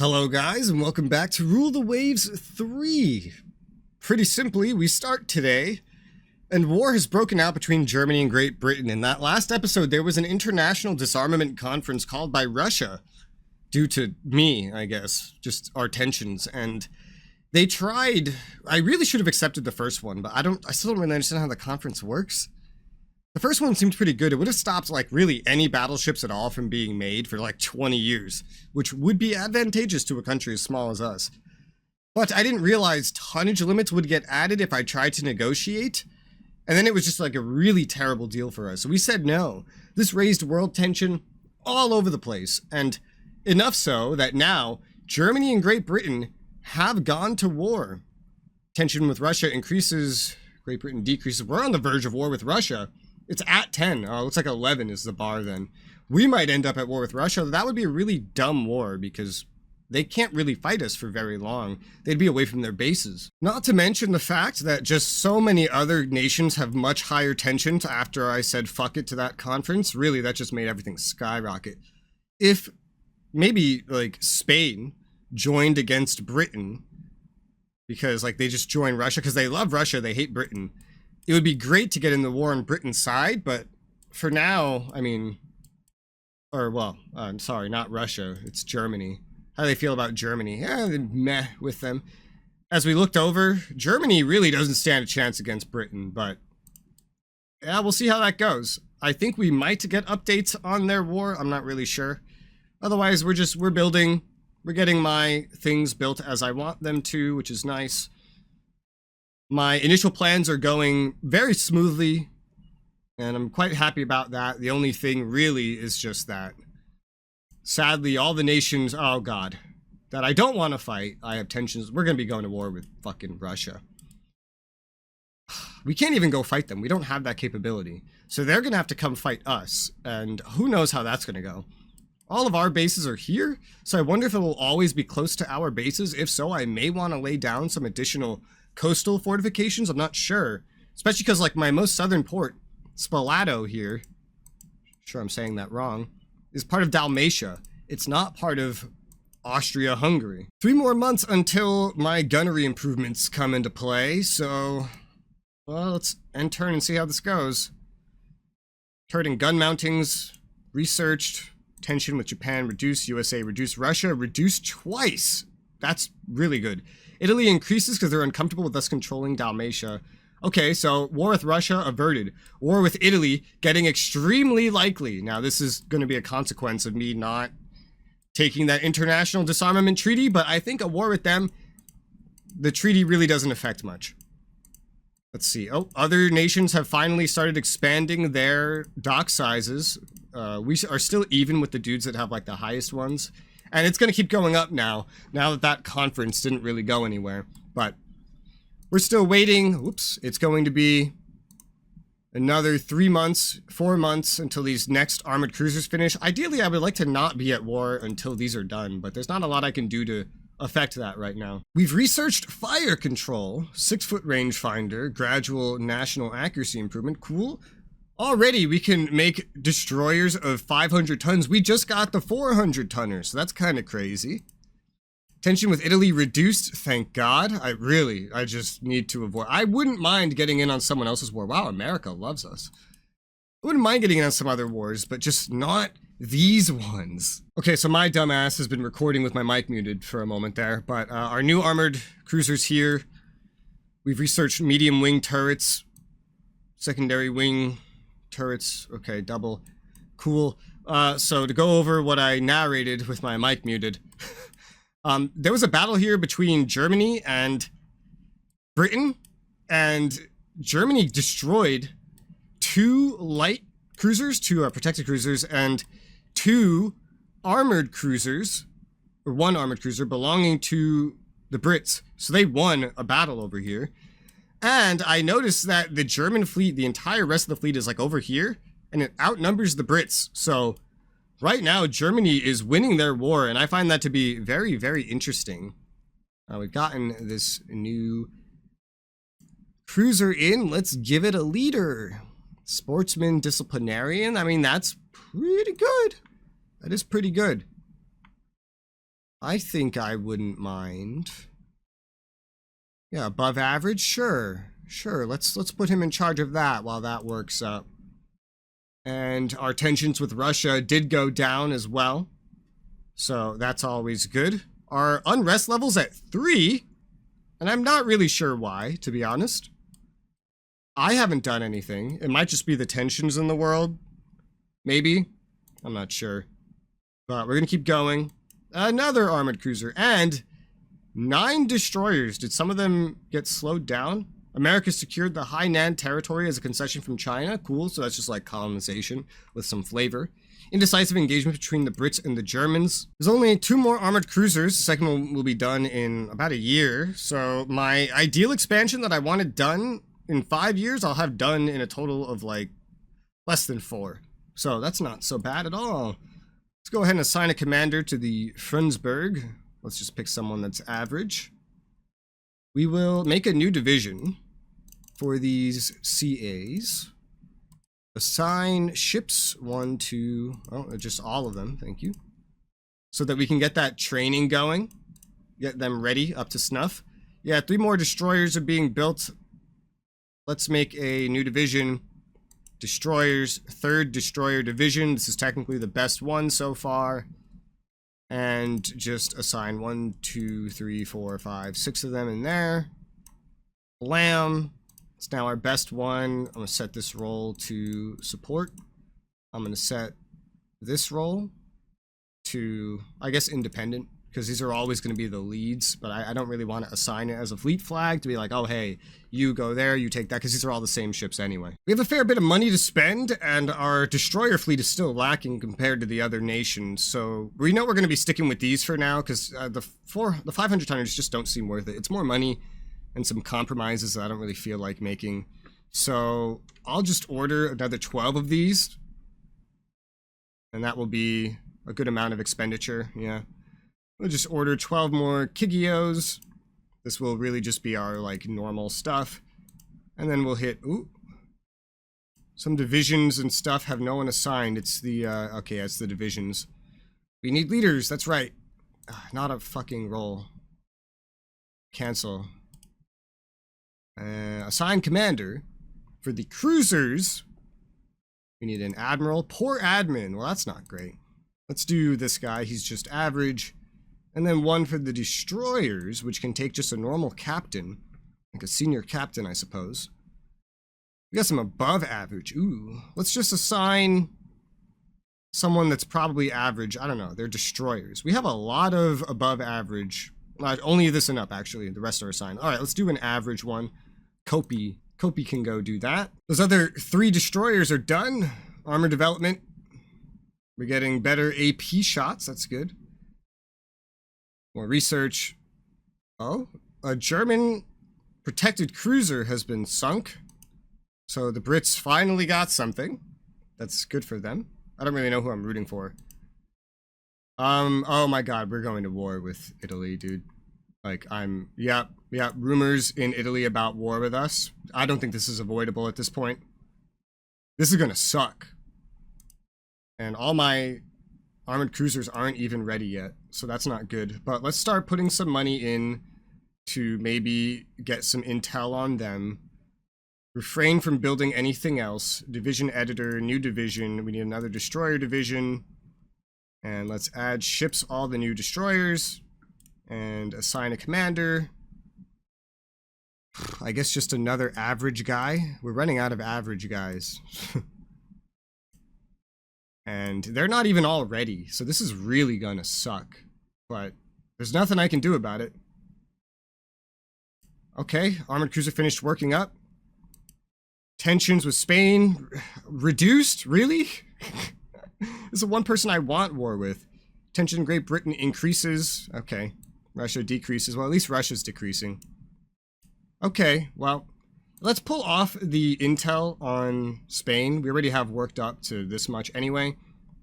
Hello guys, and welcome back to Rule the Waves 3. Pretty simply, we start today, and war has broken out between Germany and Great Britain. In that last episode, there was an international disarmament conference called by Russia, due to me, I guess, just our tensions, and they tried. I really should have accepted the first one, but I still don't really understand how the conference works. The first one seemed pretty good. It would have stopped, like, really any battleships at all from being made for, like, 20 years, which would be advantageous to a country as small as us. But I didn't realize tonnage limits would get added if I tried to negotiate, and then it was just, like, a really terrible deal for us. So we said no. This raised world tension all over the place, and enough so that now Germany and Great Britain have gone to war. Tension with Russia increases, Great Britain decreases. We're on the verge of war with Russia. It's at 10. Oh, it looks like 11 is the bar then. We might end up at war with Russia. That would be a really dumb war because they can't really fight us for very long. They'd be away from their bases. Not to mention the fact that just so many other nations have much higher tensions after I said fuck it to that conference. Really, that just made everything skyrocket. If maybe like Spain joined against Britain because like they just joined Russia because they love Russia, they hate Britain. It would be great to get in the war on Britain's side, but for now, I mean, I'm sorry, not Russia, it's Germany. How do they feel about Germany? Yeah, meh with them. As we looked over, Germany really doesn't stand a chance against Britain, but yeah, we'll see how that goes. I think we might get updates on their war, I'm not really sure. Otherwise, we're building, we're getting my things built as I want them to, which is nice. My initial plans are going very smoothly, and I'm quite happy about that. The only thing really is just that, sadly, all the nations, oh god, that I don't want to fight, I have tensions. We're going to be going to war with fucking Russia. We can't even go fight them. We don't have that capability. So they're going to have to come fight us, and who knows how that's going to go. All of our bases are here, so I wonder if it will always be close to our bases. If so, I may want to lay down some additional coastal fortifications. I'm not sure, especially because like my most southern port, Spalato here, sure I'm saying that wrong, is part of Dalmatia. It's not part of Austria Hungary. 3 more months until my gunnery improvements come into play, so well, let's end turn and see how this goes. Turret and gun mountings researched. Tension with Japan reduced. USA reduced. Russia reduced twice. That's really good. Italy increases because they're uncomfortable with us controlling Dalmatia. Okay, so war with Russia averted. War with Italy getting extremely likely. Now, this is going to be a consequence of me not taking that international disarmament treaty, but I think a war with them, the treaty really doesn't affect much. Let's see. Oh, other nations have finally started expanding their dock sizes. We are still even with the dudes that have like the highest ones. And it's going to keep going up now that that conference didn't really go anywhere. But we're still waiting. Oops. It's going to be another 3 months, 4 months until these next armored cruisers finish. Ideally, I would like to not be at war until these are done, but there's not a lot I can do to affect that right now. We've researched fire control, 6-foot rangefinder, gradual national accuracy improvement. Cool. Already, we can make destroyers of 500 tons. We just got the 400 tonners, so that's kind of crazy. Tension with Italy reduced, thank God. I just need to avoid. I wouldn't mind getting in on someone else's war. Wow, America loves us. I wouldn't mind getting in on some other wars, but just not these ones. Okay, so my dumbass has been recording with my mic muted for a moment there, but our new armored cruisers here. We've researched medium wing turrets, secondary wing turrets, okay, double, cool. So to go over what I narrated with my mic muted, there was a battle here between Germany and Britain, and Germany destroyed 2 light cruisers, 2 protected cruisers, and 2 armored cruisers, or 1 armored cruiser belonging to the Brits. So they won a battle over here. And I noticed that the German fleet, the entire rest of the fleet is like over here, and it outnumbers the Brits. So right now, Germany is winning their war, and I find that to be very, very interesting. We've gotten this new cruiser in. Let's give it a leader. Sportsman, disciplinarian. I mean, that's pretty good. That is pretty good. I think I wouldn't mind. Yeah, above average? Sure. Sure, let's put him in charge of that while that works up. And our tensions with Russia did go down as well. So that's always good. Our unrest level's at 3. And I'm not really sure why, to be honest. I haven't done anything. It might just be the tensions in the world. Maybe. I'm not sure. But we're going to keep going. Another armored cruiser. And 9 destroyers. Did some of them get slowed down? America secured the Hainan territory as a concession from China. Cool. So that's just like colonization with some flavor. Indecisive engagement between the Brits and the Germans. There's only 2 more armored cruisers. The second one will be done in about a year. So my ideal expansion that I wanted done in 5 years, I'll have done in a total of like less than 4. So that's not so bad at all. Let's go ahead and assign a commander to the Frundsberg. Let's just pick someone that's average. We will make a new division for these CAs. Assign ships 1, 2, oh, just all of them, thank you. So that we can get that training going. Get them ready, up to snuff. Yeah, 3 more destroyers are being built. Let's make a new division. Destroyers, 3rd destroyer division. This is technically the best one so far. And just assign 1, 2, 3, 4, 5, 6 of them in there. Blam. It's now our best one. I'm going to set this role to support. I'm going to set this role to, I guess, independent, because these are always going to be the leads, but I don't really want to assign it as a fleet flag to be like, oh, hey, you go there, you take that, because these are all the same ships anyway. We have a fair bit of money to spend, and our destroyer fleet is still lacking compared to the other nations, so we know we're going to be sticking with these for now, because the 500 tonners just don't seem worth it. It's more money and some compromises that I don't really feel like making. So I'll just order another 12 of these, and that will be a good amount of expenditure. Yeah, we'll just order 12 more Kigios. This will really just be our like normal stuff, and then we'll hit some divisions and stuff have no one assigned. It's the okay, it's the divisions. We need leaders, that's right. Not a fucking roll. Cancel. Assign commander. For the cruisers, we need an admiral. Poor admin. Well, that's not great. Let's do this guy. He's just average. And then one for the destroyers, which can take just a normal captain. Like a senior captain, I suppose. We got some above average. Ooh. Let's just assign someone that's probably average. I don't know. They're destroyers. We have a lot of above average. Only this and up, actually. The rest are assigned. All right, let's do an average one. Kopi. Kopi can go do that. Those other 3 destroyers are done. Armor development. We're getting better AP shots. That's good. More research. Oh, a German protected cruiser has been sunk. So the Brits finally got something. That's good for them. I don't really know who I'm rooting for. Oh my god, we're going to war with Italy, dude. Like, yeah, rumors in Italy about war with us. I don't think this is avoidable at this point. This is gonna suck. And all my armored cruisers aren't even ready yet, so that's not good. But let's start putting some money in to maybe get some intel on them. Refrain from building anything else. Division editor, new division. We need another destroyer division. And let's add ships, all the new destroyers. And assign a commander. I guess just another average guy. We're running out of average guys. And they're not even all ready, so this is really gonna suck. But there's nothing I can do about it. Okay, armored cruiser finished working up. Tensions with Spain reduced? Really? This is the one person I want war with. Tension in Great Britain increases. Okay. Russia decreases. Well, at least Russia's decreasing. Okay, well, let's pull off the intel on Spain. We already have worked up to this much anyway.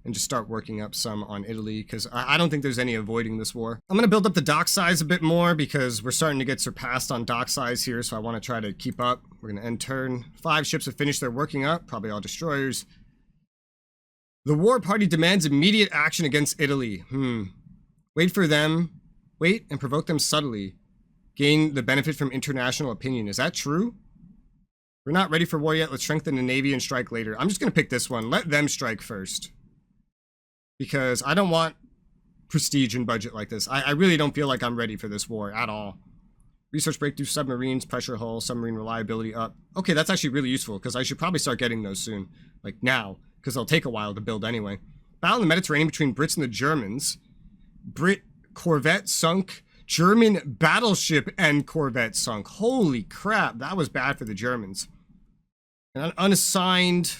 And just start working up some on Italy, because I don't think there's any avoiding this war. I'm going to build up the dock size a bit more, because we're starting to get surpassed on dock size here, so I want to try to keep up. We're going to end turn. 5 ships have finished their working up, probably all destroyers. The war party demands immediate action against Italy. Wait for them. Wait and provoke them subtly. Gain the benefit from international opinion. Is that true? We're not ready for war yet. Let's strengthen the Navy and strike later. I'm just going to pick this one. Let them strike first. Because I don't want prestige and budget like this. I really don't feel like I'm ready for this war at all. Research breakthrough submarines, pressure hull, submarine reliability up. Okay, that's actually really useful because I should probably start getting those soon. Like now, because they'll take a while to build anyway. Battle in the Mediterranean between Brits and the Germans. Brit corvette sunk. German battleship and corvette sunk. Holy crap, that was bad for the Germans. An unassigned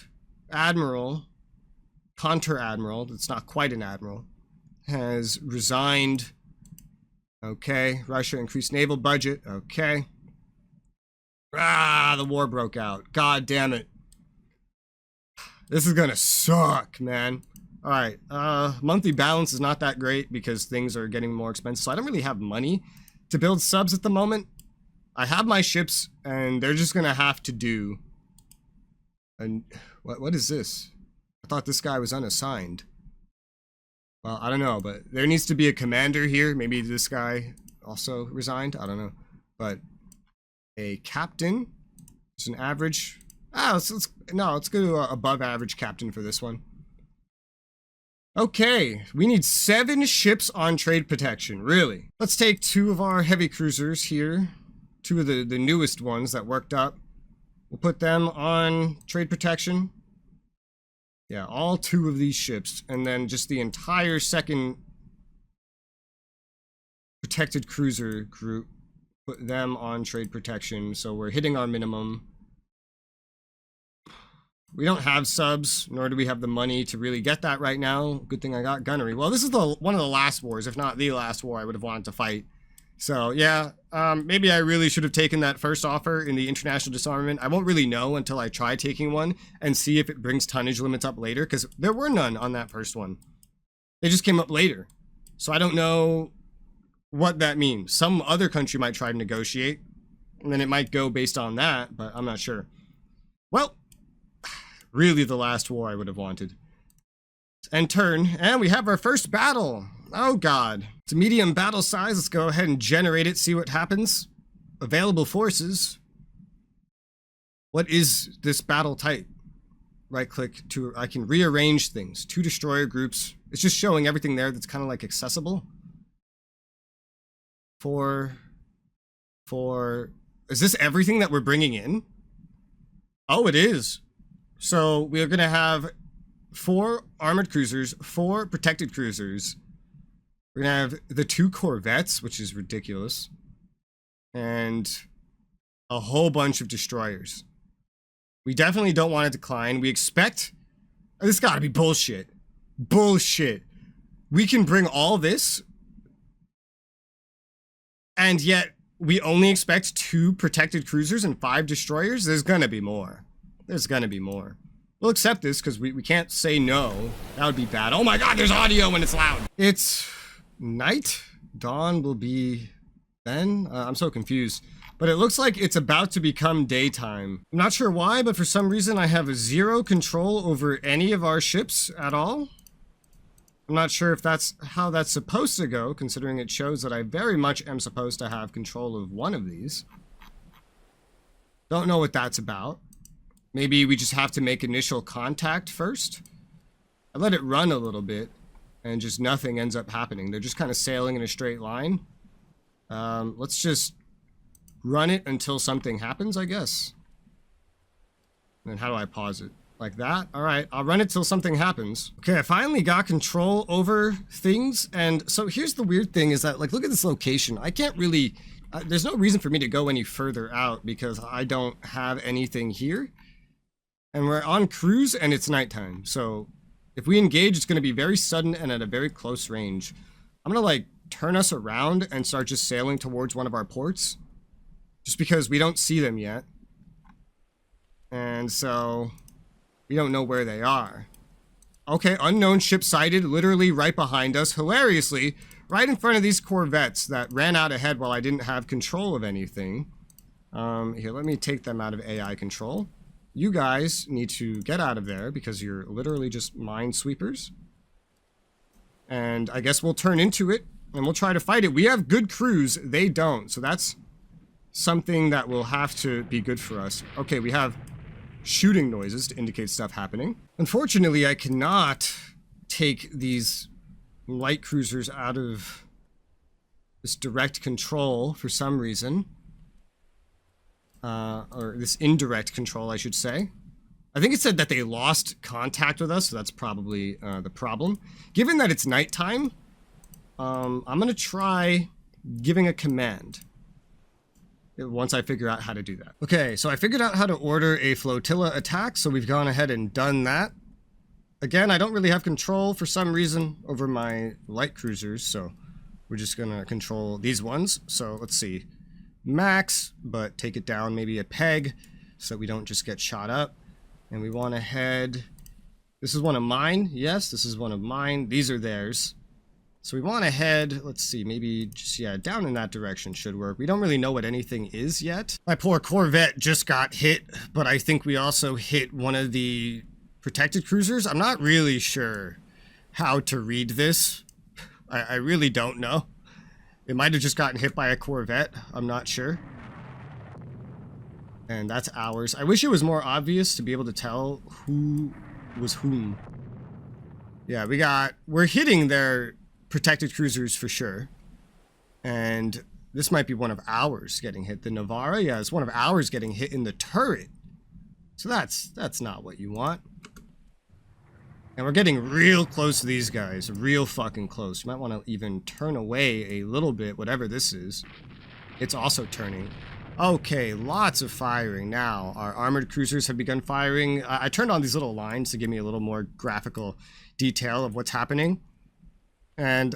admiral, counter-admiral, that's not quite an admiral, has resigned. Okay, Russia increased naval budget. Okay. The war broke out. God damn it. This is gonna suck, man. Alright, monthly balance is not that great because things are getting more expensive, so I don't really have money to build subs at the moment. I have my ships, and they're just gonna have to do... And what is this? I thought this guy was unassigned. Well, I don't know, but there needs to be a commander here. Maybe this guy also resigned. I don't know. But a captain. It's an average. Let's go to above average captain for this one. Okay, we need 7 ships on trade protection. Really? Let's take 2 of our heavy cruisers here. 2 of the newest ones that worked up. We'll put them on trade protection. Yeah, all 2 of these ships. And then just the entire second protected cruiser group. Put them on trade protection. So we're hitting our minimum. We don't have subs, nor do we have the money to really get that right now. Good thing I got gunnery. Well, this is one of the last wars, if not the last war I would have wanted to fight. So, yeah, maybe I really should have taken that first offer in the international disarmament. I won't really know until I try taking one and see if it brings tonnage limits up later, because there were none on that first one. They just came up later. So I don't know what that means. Some other country might try to negotiate, and then it might go based on that, but I'm not sure. Well, really the last war I would have wanted. End turn, and we have our first battle. Oh god. It's a medium battle size. Let's go ahead and generate it, see what happens. Available forces. What is this battle type? Right click to, I can rearrange things. 2 destroyer groups. It's just showing everything there that's kind of like accessible. Is this everything that we're bringing in? Oh, it is. So we're going to have 4 armored cruisers, 4 protected cruisers. We're going to have the 2 corvettes, which is ridiculous. And a whole bunch of destroyers. We definitely don't want to decline. We expect... This gotta be bullshit. Bullshit. We can bring all this. And yet, we only expect 2 protected cruisers and 5 destroyers? There's gonna be more. There's gonna be more. We'll accept this because we can't say no. That would be bad. Oh my god, there's audio when it's loud. It's night. Dawn will be then. I'm so confused. But it looks like it's about to become daytime. I'm not sure why, but for some reason I have 0 control over any of our ships at all. I'm not sure if that's how that's supposed to go, considering it shows that I very much am supposed to have control of one of these. Don't know what that's about. Maybe we just have to make initial contact first. I let it run a little bit, and just nothing ends up happening. They're just kind of sailing in a straight line. Let's just run it until something happens, I guess. And then how do I pause it? Like that? Alright, I'll run it till something happens. Okay, I finally got control over things, and so here's the weird thing is that, like, look at this location. I can't really... there's no reason for me to go any further out because I don't have anything here. And we're on cruise and it's nighttime. So if we engage, it's going to be very sudden and at a very close range. I'm going to like turn us around and start just sailing towards one of our ports. Just because we don't see them yet. And so we don't know where they are. Okay, unknown ship sighted literally right behind us. Hilariously, right in front of these corvettes that ran out ahead while I didn't have control of anything. Here, let me take them out of AI control. You guys need to get out of there because you're literally just minesweepers. And I guess we'll turn into it and we'll try to fight it. We have good crews, they don't, so that's something that will have to be good for us. Okay, we have shooting noises to indicate stuff happening. Unfortunately, I cannot take these light cruisers out of this direct control for some reason. Or this indirect control, I should say. I think it said that they lost contact with us, so that's probably the problem. Given that it's nighttime, I'm going to try giving a command once I figure out how to do that. Okay, so I figured out how to order a flotilla attack, so we've gone ahead and done that. Again, I don't really have control for some reason over my light cruisers, so we're just going to control these ones. So let's see. Max, but take it down maybe a peg so that we don't just get shot up. And we want to head... This is one of mine. Yes, this is one of mine. These are theirs. So we want to head, let's see, maybe just, yeah, down in that direction should work. We don't really know what anything is yet. My poor Corvette just got hit, but I think we also hit one of the protected cruisers. I'm not really sure how to read this. I really don't know. It might have just gotten hit by a Corvette. I'm not sure. And that's ours. I wish it was more obvious to be able to tell who was whom. Yeah, we're hitting their protected cruisers for sure. And this might be one of ours getting hit. The Navara, yeah, it's one of ours getting hit in the turret. So that's not what you want. And we're getting real close to these guys. Real fucking close. You might want to even turn away a little bit, whatever this is. It's also turning. Okay, lots of firing now. Our armored cruisers have begun firing. I turned on these little lines to give me a little more graphical detail of what's happening. And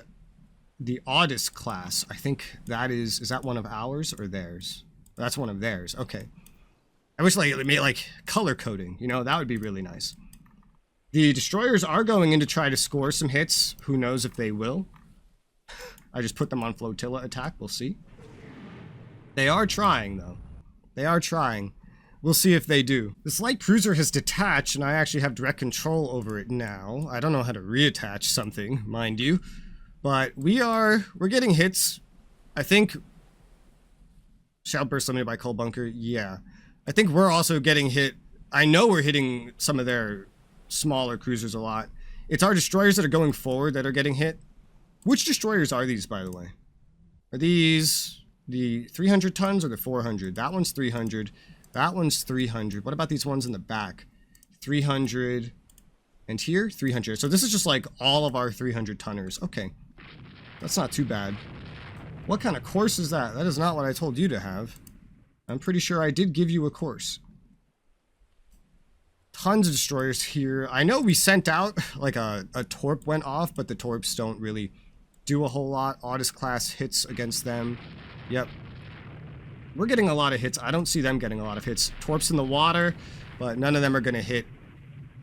the Audis class, I think that is that one of ours or theirs? That's one of theirs. Okay. I wish like it made like color coding, you know, that would be really nice. The destroyers are going in to try to score some hits. Who knows if they will? I just put them on flotilla attack. We'll see. They are trying, though. They are trying. We'll see if they do. This light cruiser has detached, and I actually have direct control over it now. I don't know how to reattach something, mind you. But we're getting hits. I think... Shell burst limited by coal bunker. Yeah. I think we're also getting hit. I know we're hitting some of their smaller cruisers a lot. It's our destroyers that are going forward that are getting hit. Which destroyers are these, by the way? Are these the 300 tons or the 400? That one's 300. That one's 300. What about these ones in the back? 300. And here, 300. So this is just like all of our 300 tonners. Okay. That's not too bad. What kind of course is that? That is not what I told you to have. I'm pretty sure I did give you a course. Tons of destroyers here. I know we sent out, like a torp went off, but the torps don't really do a whole lot. Audis class hits against them. Yep. We're getting a lot of hits. I don't see them getting a lot of hits. Torps in the water, but none of them are going to hit.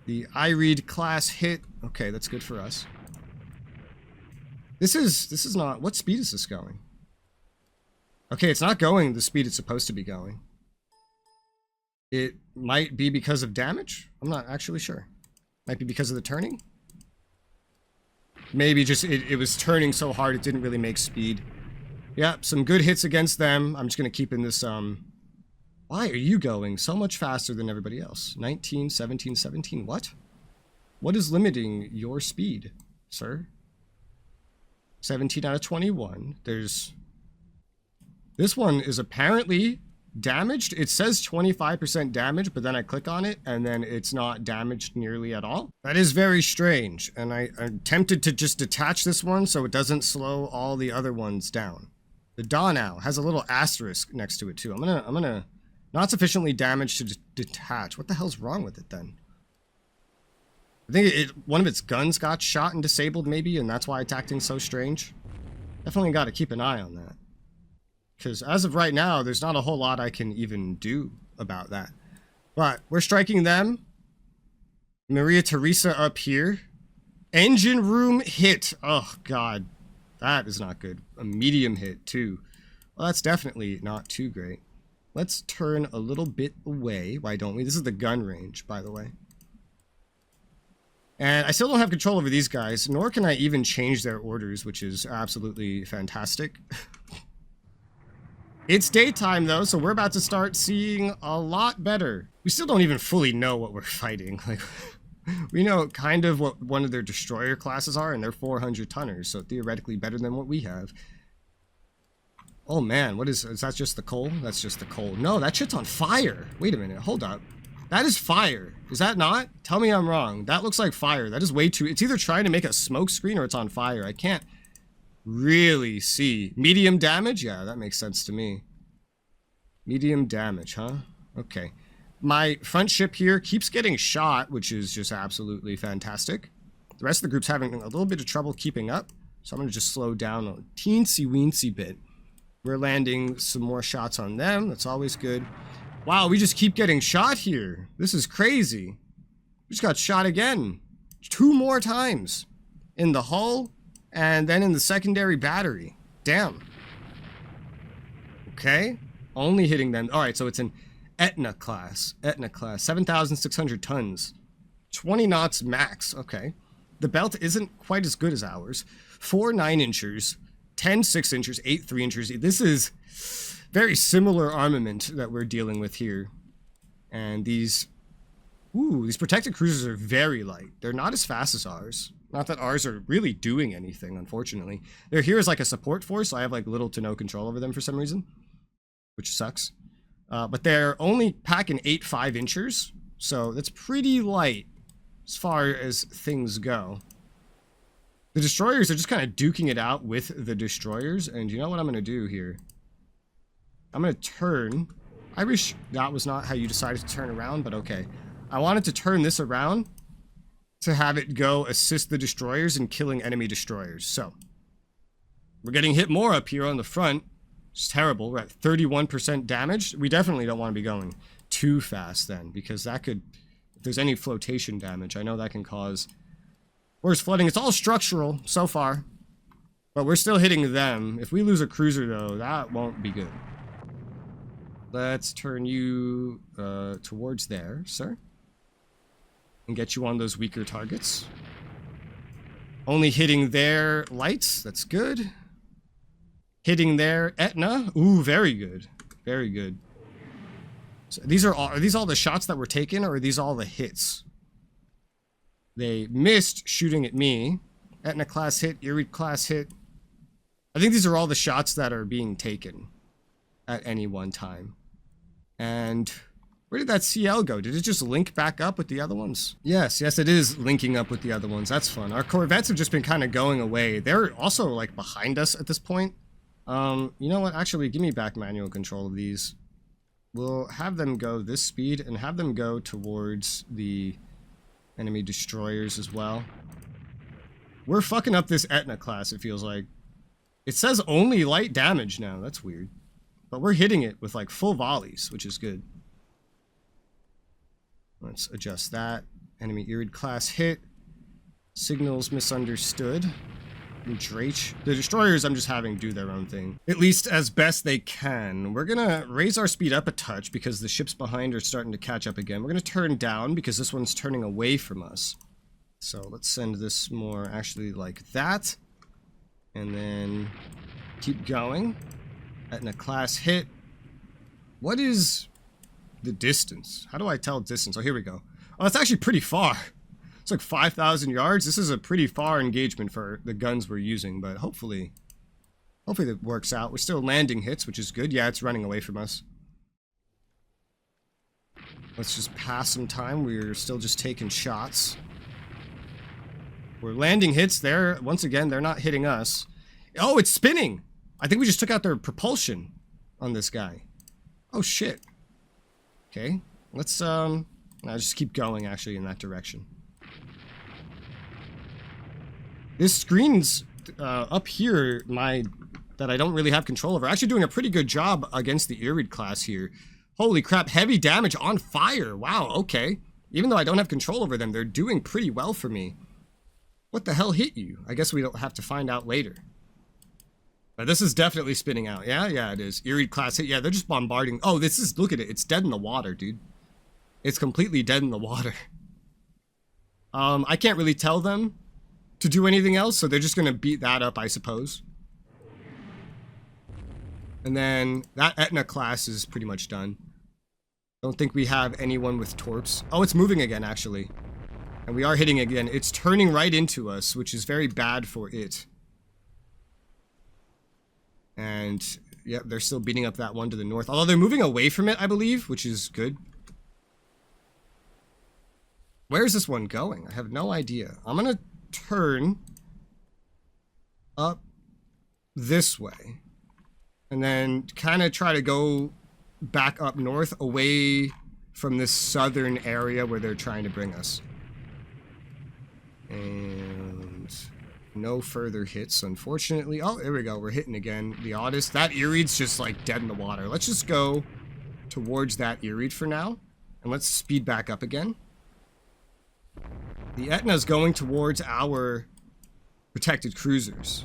The IRED class hit. Okay, that's good for us. This is not... What speed is this going? Okay, it's not going the speed it's supposed to be going. It might be because of damage? I'm not actually sure. Might be because of the turning? Maybe just it was turning so hard it didn't really make speed. Yeah, some good hits against them. I'm just going to keep in this... Why are you going so much faster than everybody else? 19, 17, 17, what? What is limiting your speed, sir? 17 out of 21. There's... This one is apparently damaged. It says 25% damage, but then I click on it, and then it's not damaged nearly at all. That is very strange, and I'm tempted to just detach this one so it doesn't slow all the other ones down. The Donau has a little asterisk next to it, too. I'm gonna... Not sufficiently damaged to detach. What the hell's wrong with it, then? I think one of its guns got shot and disabled, maybe, and that's why it's acting so strange. Definitely got to keep an eye on that. Because as of right now, there's not a whole lot I can even do about that. But we're striking them. Maria Teresa up here. Engine room hit. Oh, God. That is not good. A medium hit, too. Well, that's definitely not too great. Let's turn a little bit away. Why don't we? This is the gun range, by the way. And I still don't have control over these guys, nor can I even change their orders, which is absolutely fantastic. It's daytime, though, so we're about to start seeing a lot better. We still don't even fully know what we're fighting. Like, we know kind of what one of their destroyer classes are, and they're 400 tonners, so theoretically better than what we have. Oh man, what is that just the coal? That's just the coal. No, that shit's on fire. Wait a minute, hold up. That is fire. Is that not? Tell me I'm wrong. That looks like fire. That is way too... It's either trying to make a smoke screen or it's on fire. I can't really see. Medium damage? Yeah, that makes sense to me. Medium damage, huh? Okay. My front ship here keeps getting shot, which is just absolutely fantastic. The rest of the group's having a little bit of trouble keeping up, so I'm going to just slow down a teensy-weensy bit. We're landing some more shots on them. That's always good. Wow, we just keep getting shot here. This is crazy. We just got shot again. 2 more times. In the hull, and then in the secondary battery. Damn. Okay. Only hitting them. Alright, so it's an Etna class. Etna class. 7,600 tons. 20 knots max. Okay. The belt isn't quite as good as ours. 4 9-inchers. 10 6-inchers. 8 3-inchers. This is very similar armament that we're dealing with here. And these... Ooh, these protected cruisers are very light. They're not as fast as ours. Not that ours are really doing anything, unfortunately. They're here as like a support force, so I have like little to no control over them for some reason. Which sucks. But they're only packing 8 5-inchers, so that's pretty light as far as things go. The destroyers are just kind of duking it out with the destroyers, and you know what I'm going to do here? I'm going to turn... I wish that was not how you decided to turn around, but okay. I wanted to turn this around to have it go assist the destroyers in killing enemy destroyers. So, we're getting hit more up here on the front. It's terrible. We're at 31% damage. We definitely don't want to be going too fast then, because that could... If there's any flotation damage, I know that can cause worse flooding. It's all structural so far, but we're still hitting them. If we lose a cruiser, though, that won't be good. Let's turn you towards there, sir. And get you on those weaker targets. Only hitting their lights. That's good. Hitting their Etna. Ooh, very good. Very good. So these are these all the shots that were taken, or are these all the hits? They missed shooting at me. Etna class hit. Erie class hit. I think these are all the shots that are being taken at any one time. And where did that CL go? Did it just link back up with the other ones? Yes, it is linking up with the other ones. That's fun. Our corvettes have just been kind of going away. They're also like behind us at this point. You know what? Actually, give me back manual control of these. We'll have them go this speed and have them go towards the enemy destroyers as well. We're fucking up this Etna class, it feels like. It says only light damage now. That's weird. But we're hitting it with like full volleys, which is good. Let's adjust that. Enemy Irid class hit. Signals misunderstood. Drake. The destroyers I'm just having do their own thing. At least as best they can. We're gonna raise our speed up a touch because the ships behind are starting to catch up again. We're gonna turn down because this one's turning away from us. So let's send this more actually like that. And then keep going. Etna class hit. What is the distance? How do I tell distance? Oh, here we go. Oh, that's actually pretty far. It's like 5,000 yards. This is a pretty far engagement for the guns we're using, but hopefully that works out. We're still landing hits, which is good. Yeah, it's running away from us. Let's just pass some time. We're still just taking shots. We're landing hits there. Once again, they're not hitting us. Oh, it's spinning. I think we just took out their propulsion on this guy. Oh, shit. Okay. Let's, I'll just keep going, actually, in that direction. This screen's up here, that I don't really have control over. Actually doing a pretty good job against the Irid class here. Holy crap, heavy damage on fire. Wow, okay. Even though I don't have control over them, they're doing pretty well for me. What the hell hit you? I guess we don't have to find out later. But this is definitely spinning out. Yeah, it is. Irid class hit. Yeah, they're just bombarding. Oh, this is, look at it. It's dead in the water, dude. It's completely dead in the water. I can't really tell them to do anything else, so they're just going to beat that up, I suppose. And then that Etna class is pretty much done. Don't think we have anyone with torps. Oh, it's moving again, actually. And we are hitting again. It's turning right into us, which is very bad for it. And, yep, they're still beating up that one to the north. Although they're moving away from it, I believe, which is good. Where is this one going? I have no idea. I'm going to turn up this way. And then kind of try to go back up north away from this southern area where they're trying to bring us. And no further hits, unfortunately. Oh, there we go. We're hitting again. The oddest. That Ereed's just like dead in the water. Let's just go towards that Ereed for now. And let's speed back up again. The Etna's going towards our protected cruisers.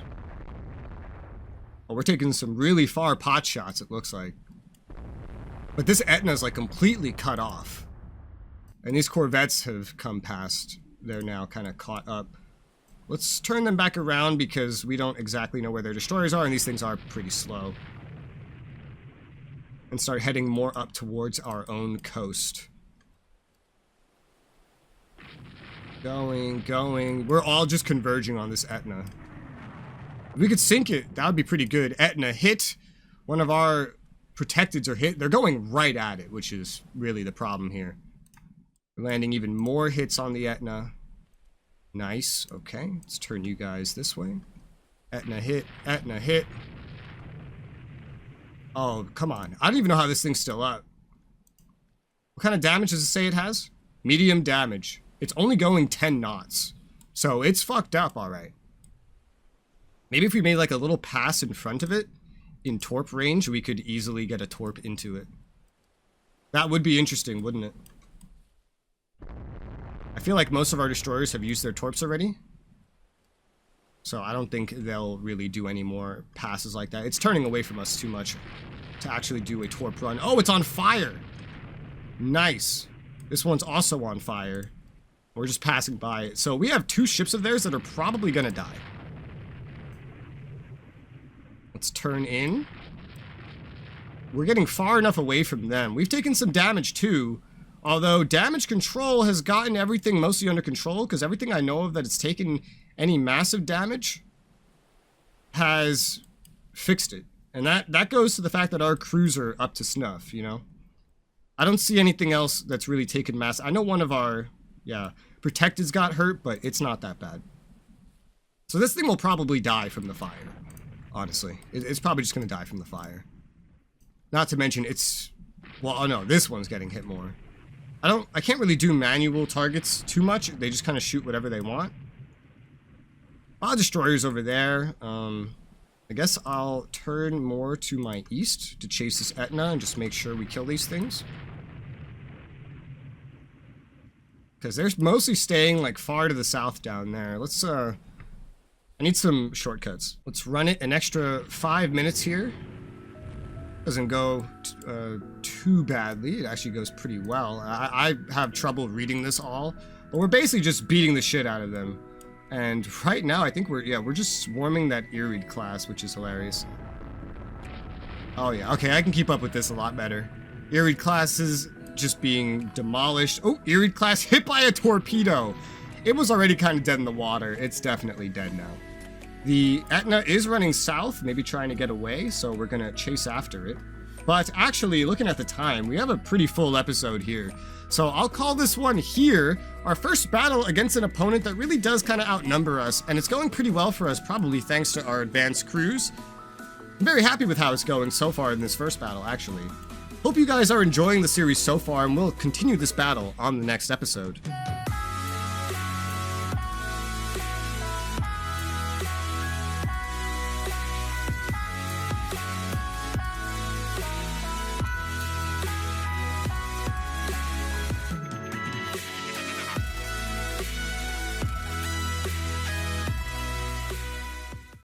Oh, we're taking some really far pot shots, it looks like. But this Etna's like completely cut off. And these corvettes have come past. They're now kind of caught up. Let's turn them back around because we don't exactly know where their destroyers are, and these things are pretty slow. And start heading more up towards our own coast. Going. We're all just converging on this Etna. If we could sink it, that would be pretty good. Etna hit. One of our protecteds are hit. They're going right at it, which is really the problem here. We're landing even more hits on the Etna. Nice. Okay, let's turn you guys this way. Etna hit. Etna hit. Oh, come on. I don't even know how this thing's still up. What kind of damage does it say it has? Medium damage. It's only going 10 knots. So it's fucked up, alright. Maybe if we made like a little pass in front of it, in torp range, we could easily get a torp into it. That would be interesting, wouldn't it? I feel like most of our destroyers have used their torps already. So I don't think they'll really do any more passes like that. It's turning away from us too much to actually do a torp run. Oh, it's on fire! Nice. This one's also on fire. We're just passing by it. So we have 2 ships of theirs that are probably gonna die. Let's turn in. We're getting far enough away from them. We've taken some damage too. Although damage control has gotten everything mostly under control, because everything I know of that it's taken any massive damage has fixed it. And that goes to the fact that our crews are up to snuff, you know? I don't see anything else that's really taken mass. I know one of our, protecteds got hurt, but it's not that bad. So this thing will probably die from the fire, honestly. It's probably just going to die from the fire. Not to mention it's, well, oh no, this one's getting hit more. I can't really do manual targets too much. They just kind of shoot whatever they want. Destroyers over there. I guess I'll turn more to my east to chase this Etna and just make sure we kill these things. Because they're mostly staying like far to the south down there. Let's, I need some shortcuts. Let's run it an extra 5 minutes here. Doesn't go too badly. It actually goes pretty well. I have trouble reading this all, but we're basically just beating the shit out of them. And right now, I think we're just swarming that Ereed class, which is hilarious. Oh yeah, okay, I can keep up with this a lot better. Ereed class is just being demolished. Oh, Ereed class hit by a torpedo. It was already kind of dead in the water. It's definitely dead now. The Etna is running south, maybe trying to get away, so we're gonna chase after it. But actually, looking at the time, we have a pretty full episode here. So I'll call this one here our first battle against an opponent that really does kind of outnumber us, and it's going pretty well for us, probably thanks to our advanced crews. I'm very happy with how it's going so far in this first battle, actually. Hope you guys are enjoying the series so far, and we'll continue this battle on the next episode.